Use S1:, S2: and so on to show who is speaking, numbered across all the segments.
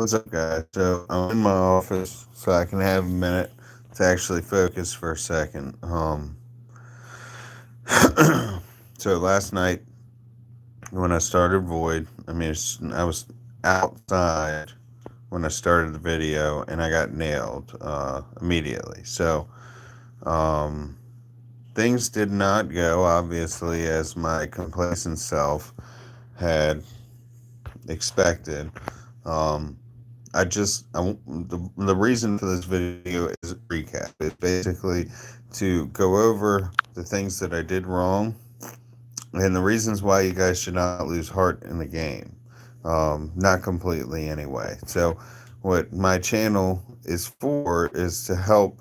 S1: What's up, guys? So I'm in my office, so I can have a minute to actually focus for a second. So last night when I started Void, I was outside when I started the video, and I got nailed immediately. So um, things did not go obviously as my complacent self had expected. Um, the reason for this video is a recap. It's basically to go over the things that I did wrong and the reasons why you guys should not lose heart in the game. Not completely, anyway. So, what my channel is for is to help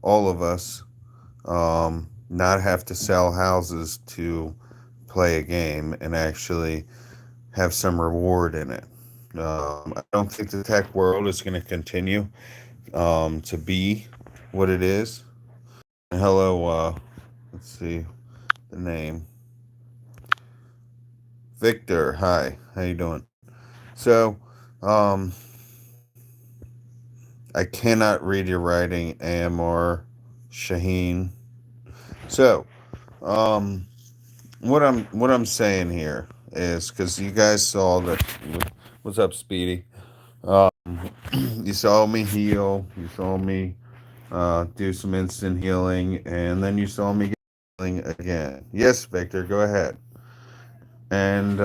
S1: all of us not have to sell houses to play a game and actually have some reward in it. I don't think the tech world is going to continue to be what it is. Hello, let's see the name. Victor, hi, how you doing? So, um, I cannot read your writing, AMR Shaheen. So, um, what I'm saying here is because you guys saw that. What's up, Speedy? Um, you saw me heal. You saw me do some instant healing, and then you saw me get healing again. Yes, Victor, go ahead. And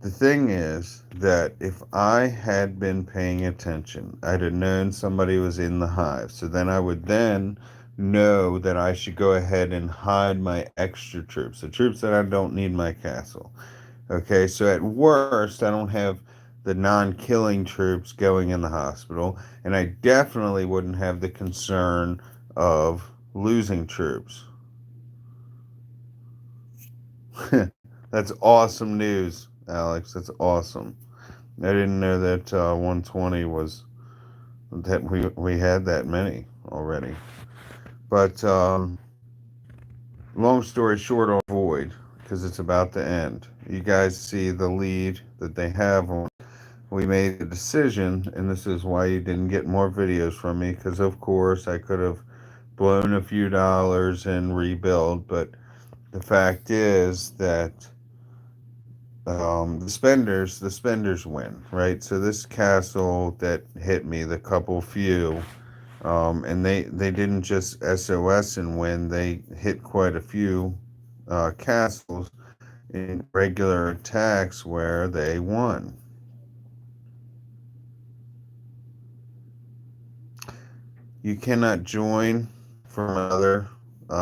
S1: the thing is that if I had been paying attention, I'd have known somebody was in the hive. So then I would then know that I should go ahead and hide my extra troops, the troops that I don't need my castle. Okay, so at worst, I don't have the non killing troops going in the hospital, and I definitely wouldn't have the concern of losing troops. That's awesome news, Alex. That's awesome. I didn't know that 120 was that we had that many already. But long story short, on Void, because it's about to end. You guys see the lead that they have on. We made a decision, and this is why you didn't get more videos from me, because of course I could have blown a few dollars and rebuild, but the fact is that the spenders win, right? So this castle that hit me, the couple few, and they didn't just SOS and win; they hit quite a few castles in regular attacks where they won. You cannot join from another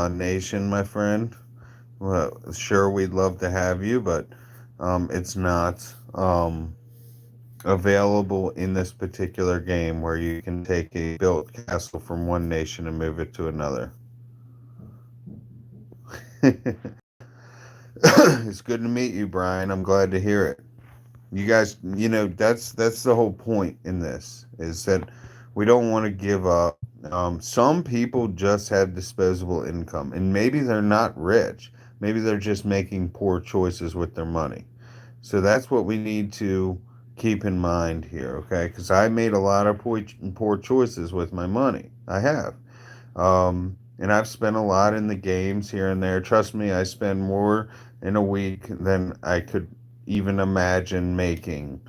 S1: nation, my friend. Well, sure, we'd love to have you, but it's not available in this particular game where you can take a built castle from one nation and move it to another. It's good to meet you, Brian. I'm glad to hear it. You guys, that's the whole point in this is that we don't want to give up. Some people just have disposable income, and maybe they're not rich. Maybe they're just making poor choices with their money. So that's what we need to keep in mind here, okay? Because I made a lot of poor choices with my money. I have. And I've spent a lot in the games here and there. Trust me, I spend more in a week than I could even imagine making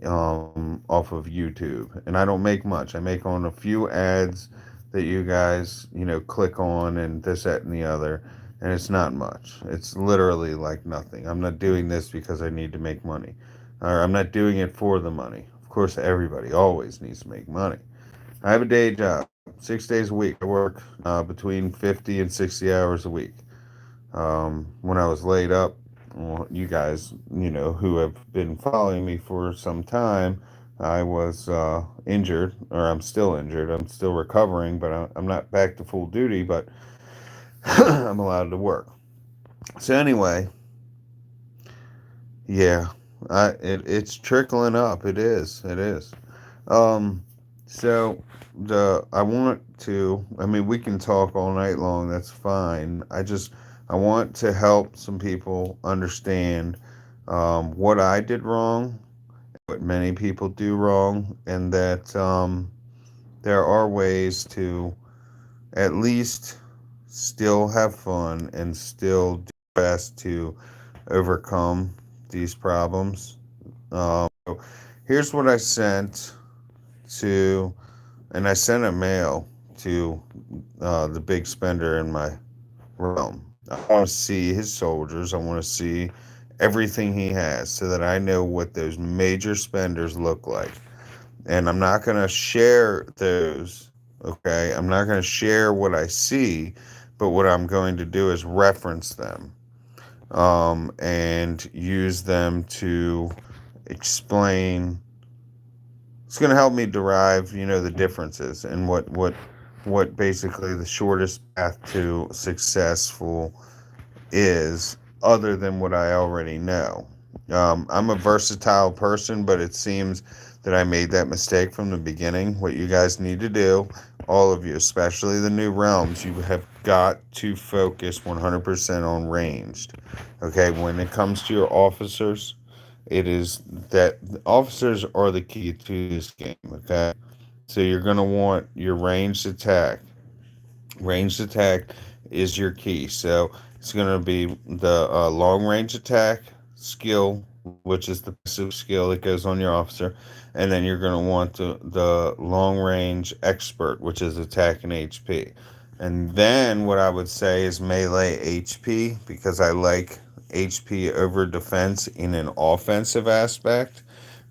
S1: off of YouTube. And I don't make much. I make on a few ads that you guys, click on and this, that, and the other. And it's not much. It's literally like nothing. I'm not doing this because I need to make money. Or I'm not doing it for the money. Of course, everybody always needs to make money. I have a day job, 6 days a week. I work between 50 and 60 hours a week. When I was laid up, well, you guys, who have been following me for some time, I was injured, or I'm still injured. I'm still recovering, but I'm not back to full duty, but I'm allowed to work. So, anyway, yeah, it's trickling up. It is. It is. Um, so I want to. I mean, we can talk all night long. That's fine. I want to help some people understand what I did wrong what many people do wrong, and that there are ways to at least still have fun and still do best to overcome these problems. So here's what I sent to, and I sent a mail to the big spender in my realm. I want to see his soldiers. I want to see everything he has so that I know what those major spenders look like. And I'm not going to share those, okay? I'm not going to share what I see, but what I'm going to do is reference them and use them to explain. It's going to help me derive, the differences and what basically the shortest path to successful is, other than what I already know. I'm a versatile person, but it seems that I made that mistake from the beginning. What you guys need to do, all of you, especially the new realms, you have got to focus 100% on ranged. Okay, when it comes to your officers, it is that officers are the key to this game. Okay, so you're going to want your ranged attack. Ranged attack is your key. So it's going to be the long range attack skill, which is the passive skill that goes on your officer. And then you're going to want the long range expert, which is attack and HP. And then what I would say is melee HP, because I like HP over defense in an offensive aspect,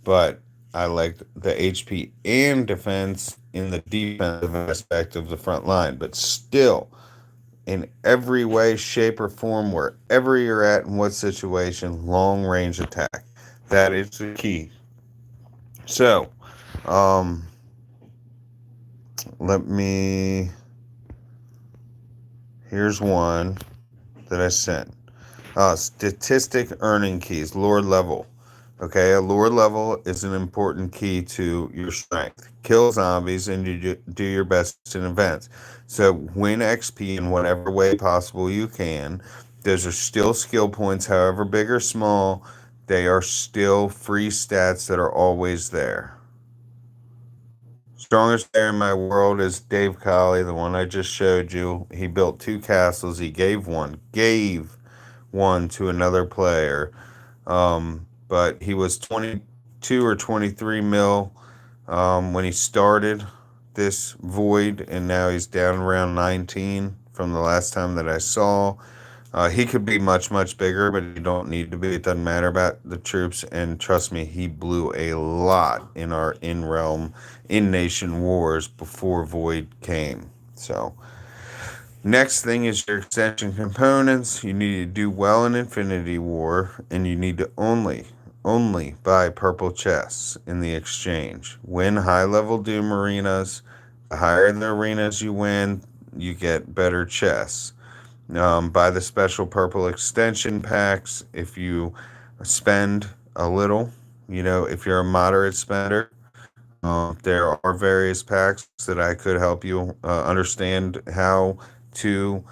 S1: but I like the HP and defense in the defensive aspect of the front line. But still, in every way, shape, or form, wherever you're at in what situation, long range attack. That is the key. So, um, let me. Here's one that I sent. Statistic earning keys, lore level. Okay, a lore level is an important key to your strength. Kill zombies and you do your best in events. So win XP in whatever way possible you can. Those are still skill points, however big or small. They are still free stats that are always there. Strongest player in my world is Dave Colley, the one I just showed you. He built 2 castles. He gave one to another player. But he was 22 or 23 mil when he started this void, and now he's down around 19 from the last time that I saw. He could be much, much bigger, but he don't need to be. It doesn't matter about the troops. And trust me, he blew a lot in our in-realm, in-nation wars before Void came. So, next thing is your extension components. You need to do well in Infinity War, and you need to only buy purple chests in the exchange. Win high-level Doom arenas. The higher the arenas you win, you get better chests. Buy the special purple extension packs if you spend a little. If you're a moderate spender, there are various packs that I could help you understand how to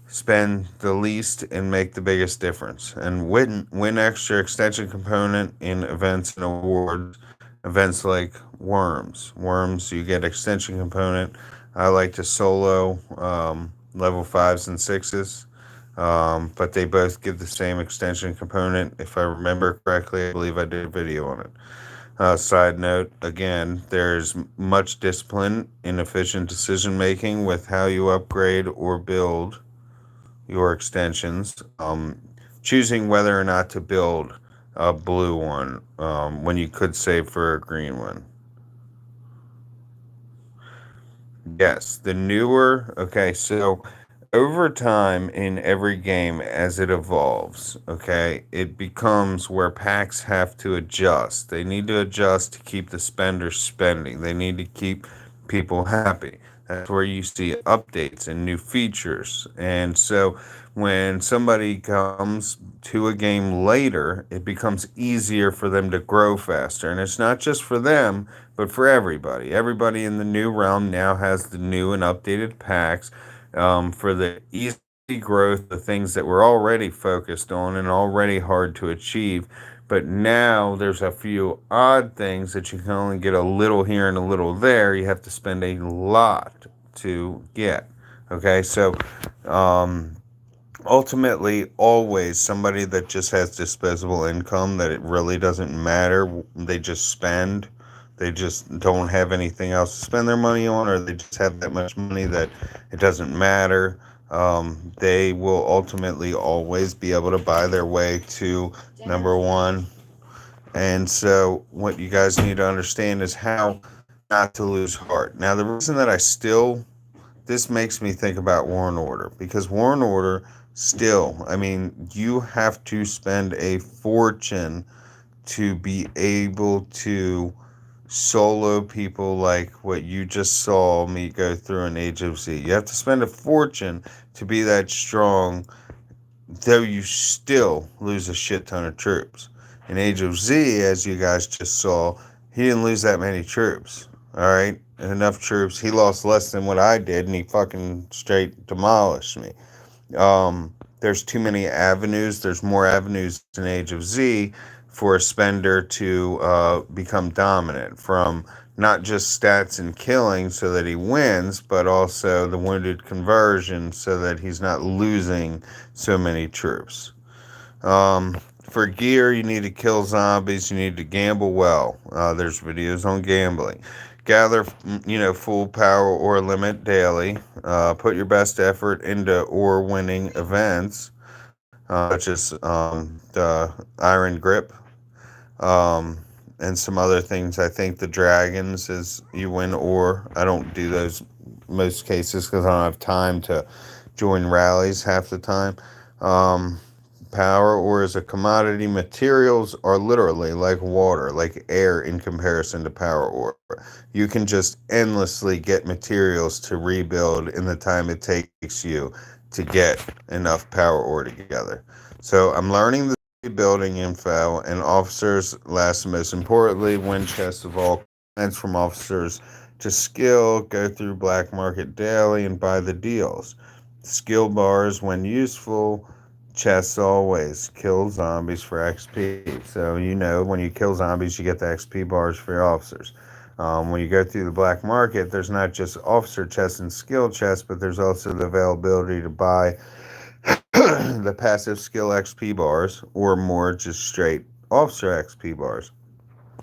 S1: spend the least and make the biggest difference. And win extra extension component in events and awards. Events like Worms. Worms, you get extension component. I like to solo level 5s and 6s. But they both give the same extension component. If I remember correctly, I believe I did a video on it. Side note, again, there's much discipline in efficient decision making with how you upgrade or build your extensions. Choosing whether or not to build a blue one when you could save for a green one. Yes, the newer. Okay, so over time in every game as it evolves, okay, it becomes where packs have to adjust. They need to adjust to keep the spenders spending. They need to keep people happy. That's where you see updates and new features. And so when somebody comes to a game later, it becomes easier for them to grow faster. And it's not just for them, but for everybody. Everybody in the new realm now has the new and updated packs for the easy growth, the things that we're already focused on and already hard to achieve But now there's a few odd things that you can only get a little here and a little there. You have to spend a lot to get. Okay, so um, ultimately, always somebody that just has disposable income that it really doesn't matter. They just spend. They just don't have anything else to spend their money on, or they just have that much money that it doesn't matter. They will ultimately always be able to buy their way to number one. And so, what you guys need to understand is how not to lose heart. Now, the reason that this makes me think about War and Order, because War and Order still, I mean, you have to spend a fortune to be able to solo people like what you just saw me go through in Age of Z. You have to spend a fortune to be that strong, though you still lose a shit ton of troops. In Age of Z, as you guys just saw, he didn't lose that many troops. Alright? Enough troops. He lost less than what I did, and he fucking straight demolished me. There's too many avenues. There's more avenues in Age of Z for a spender to become dominant, from not just stats and killing so that he wins, but also the wounded conversion so that he's not losing so many troops. For gear, you need to kill zombies. You need to gamble well. There's videos on gambling. Gather, full power or limit daily. Put your best effort into or winning events, such as the Iron Grip, and some other things. I think the Dragons is you win or. I don't do those most cases because I don't have time to join rallies half the time. Um, Power ore is a commodity. Materials are literally like water, like air in comparison to power ore. You can just endlessly get materials to rebuild in the time it takes you to get enough power ore together. So I'm learning the rebuilding info, and officers, last and most importantly, win chests of all kinds, from officers to skill. Go through black market daily and buy the deals. Skill bars, when useful. Chests always. Kill zombies for XP. So, when you kill zombies, you get the XP bars for your officers. When you go through the black market, there's not just officer chests and skill chests, but there's also the availability to buy the passive skill XP bars, or more just straight officer XP bars.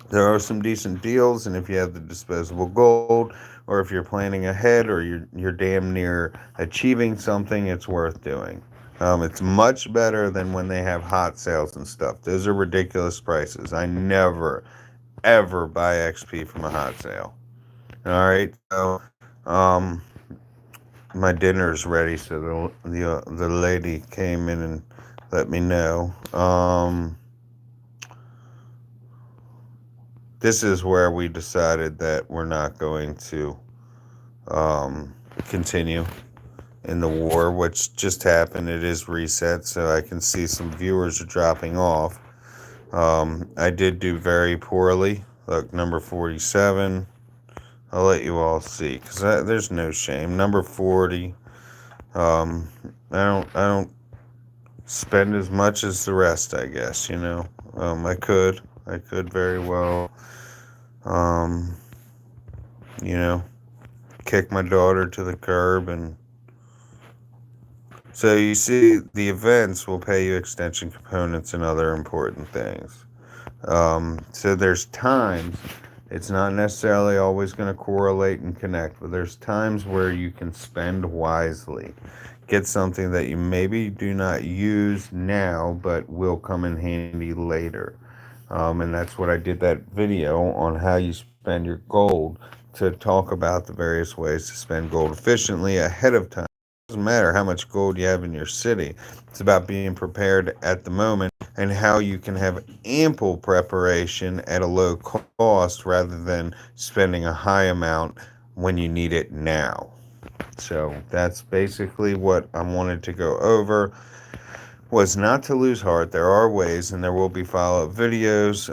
S1: There are some decent deals, and if you have the disposable gold, or if you're planning ahead, or you're damn near achieving something, it's worth doing. It's much better than when they have hot sales and stuff. Those are ridiculous prices. I never ever buy XP from a hot sale. All right, so um, my dinner's ready. So the lady came in and let me know. This is where we decided that we're not going to continue in the war, which just happened. It is reset, so I can see some viewers are dropping off. I did do very poorly. Look, number 47. I'll let you all see, because there's no shame. Number 40. I don't spend as much as the rest, I guess. I could very well, um, you know, kick my daughter to the curb. And so you see, the events will pay you extension components and other important things. So there's times, it's not necessarily always going to correlate and connect, but there's times where you can spend wisely. Get something that you maybe do not use now, but will come in handy later. And that's what I did that video on how you spend your gold, to talk about the various ways to spend gold efficiently ahead of time. It doesn't matter how much gold you have in your city. It's about being prepared at the moment, and how you can have ample preparation at a low cost rather than spending a high amount when you need it now. So that's basically what I wanted to go over, was not to lose heart. There are ways, and there will be follow-up videos.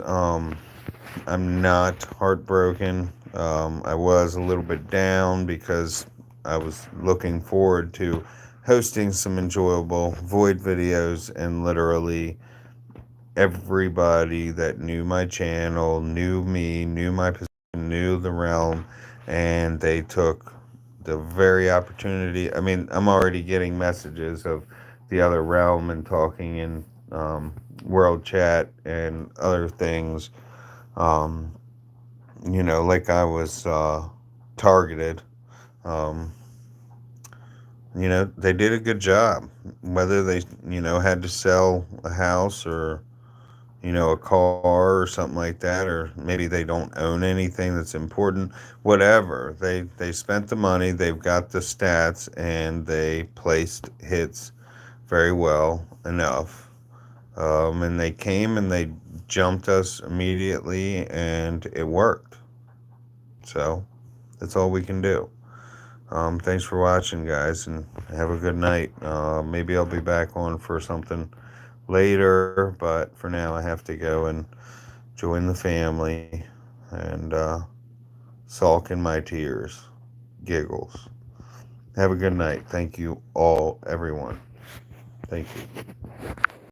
S1: I'm not heartbroken. I was a little bit down because I was looking forward to hosting some enjoyable Void videos, and literally everybody that knew my channel, knew me, knew my position, knew the realm, and they took the very opportunity. I mean, I'm already getting messages of the other realm and talking in world chat and other things. Um, like I was targeted. Um, they did a good job. Whether they, had to sell a house or, a car or something like that, or maybe they don't own anything that's important, whatever. They spent the money, they've got the stats, and they placed hits very well enough. And they came and they jumped us immediately, and it worked. So that's all we can do. Thanks for watching, guys, and have a good night. Maybe I'll be back on for something later, but for now, I have to go and join the family and sulk in my tears. Giggles. Have a good night. Thank you all, everyone. Thank you.